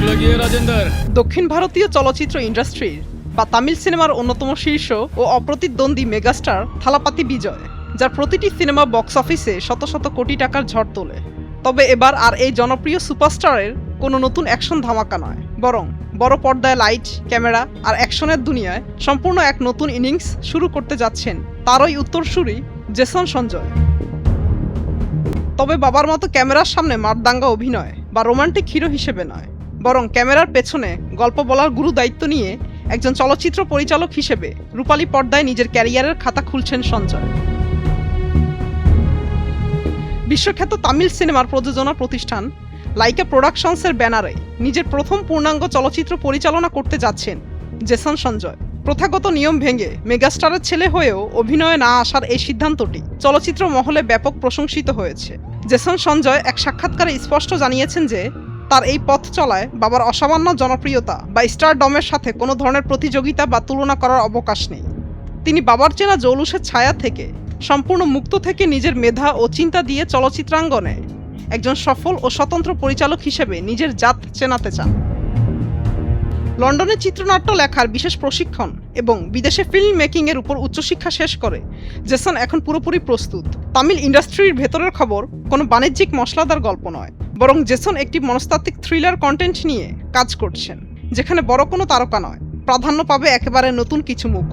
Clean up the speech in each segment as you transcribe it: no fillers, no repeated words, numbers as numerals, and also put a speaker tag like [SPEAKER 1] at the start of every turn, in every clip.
[SPEAKER 1] লাগিয়ে রাজেন্দর।
[SPEAKER 2] দক্ষিণ ভারতীয় চলচ্চিত্র ইন্ডাস্ট্রির বা তামিল সিনেমার অন্যতম শীর্ষ ও অপ্রতিদ্বন্দ্বী মেগাস্টার থালাপাতি বিজয়, যার প্রতিটি সিনেমা বক্স অফিসে শত শত কোটি টাকার ঝড় তোলে। তবে এবার আর এই জনপ্রিয় সুপারস্টারের কোনো নতুন অ্যাকশন ধামাকা নয়, বরং বড় পর্দায় লাইট, ক্যামেরা আর অ্যাকশনের দুনিয়ায় সম্পূর্ণ এক নতুন ইনিংস শুরু করতে যাচ্ছেন তারই উত্তরসূরি জেসন সঞ্জয়। তবে বাবার মতো ক্যামেরার সামনে মারদাঙ্গা অভিনয় বা রোমান্টিক হিরো হিসেবে নয়, বরং ক্যামেরার পেছনে গল্প বলার গুরু দায়িত্ব নিয়ে একজন চলচ্চিত্র পরিচালক হিসেবে রূপালী পর্দায় নিজের ক্যারিয়ারের খাতা খুলছেন সঞ্জয়। বিশ্বখ্যাত তামিল সিনেমার প্রযোজনা প্রতিষ্ঠান লাইকা প্রোডাকশনসের ব্যানারে নিজের প্রথম পূর্ণাঙ্গ চলচ্চিত্র পরিচালনা করতে যাচ্ছেন জেসন সঞ্জয়। প্রথাগত নিয়ম ভেঙে মেগাস্টারের ছেলে হয়েও অভিনয়ে না আসার এই সিদ্ধান্তটি চলচ্চিত্র মহলে ব্যাপক প্রশংসিত হয়েছে। জেসন সঞ্জয় এক সাক্ষাৎকারে স্পষ্ট জানিয়েছেন যে তার এই পথ চলায় বাবার অসামান্য জনপ্রিয়তা বা স্টারডমের সাথে কোনো ধরনের প্রতিযোগিতা বা তুলনা করার অবকাশ নেই। তিনি বাবার চেনা জৌলুসের ছায়া থেকে সম্পূর্ণ মুক্ত থেকে নিজের মেধা ও চিন্তা দিয়ে চলচ্চিত্রাঙ্গনে একজন সফল ও স্বতন্ত্র পরিচালক হিসেবে নিজের জাত চেনাতে চান। লন্ডনে চিত্রনাট্য লেখার বিশেষ প্রশিক্ষণ এবং বিদেশে ফিল্ম মেকিংয়ের উপর উচ্চশিক্ষা শেষ করে জেসন এখন পুরোপুরি প্রস্তুত। তামিল ইন্ডাস্ট্রির ভেতরের খবর কোনো বাণিজ্যিক মশলাদার গল্প নয়, বরং জেসন একটি মনস্তাত্ত্বিক থ্রিলার কন্টেন্ট নিয়ে কাজ করছেন, যেখানে বড় কোনো তারকা নয়, প্রাধান্য পাবে একেবারে নতুন কিছু মুখ।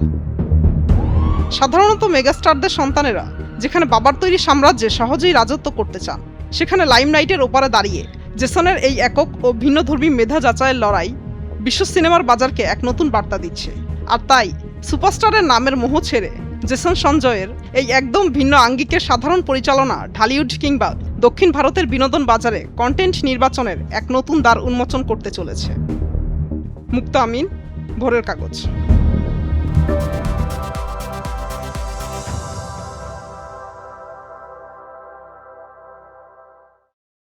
[SPEAKER 2] সাধারণত মেগাস্টারদের সন্তানেরা যেখানে বাবার তৈরি সাম্রাজ্যে সহজেই রাজত্ব করতে চান, সেখানে লাইমলাইটের ওপারে দাঁড়িয়ে জেসনের এই একক ও ভিন্নধর্মী মেধা যাচাইয়ের লড়াই বিশ্ব সিনেমার বাজারকে এক নতুন বার্তা দিচ্ছে। আর তাই সুপারস্টারের নামের মোহ ছেড়ে জেসন সঞ্জয়ের এই একদম ভিন্ন আঙ্গিকের সাধারণ পরিচালনা ঢালিউড কিংবা দক্ষিণ ভারতের বিনোদন বাজারে কন্টেন্ট নির্বাচনের এক নতুন দ্বার উন্মোচন করতে চলেছে। মুক্তা আমিন, ভোরের কাগজ।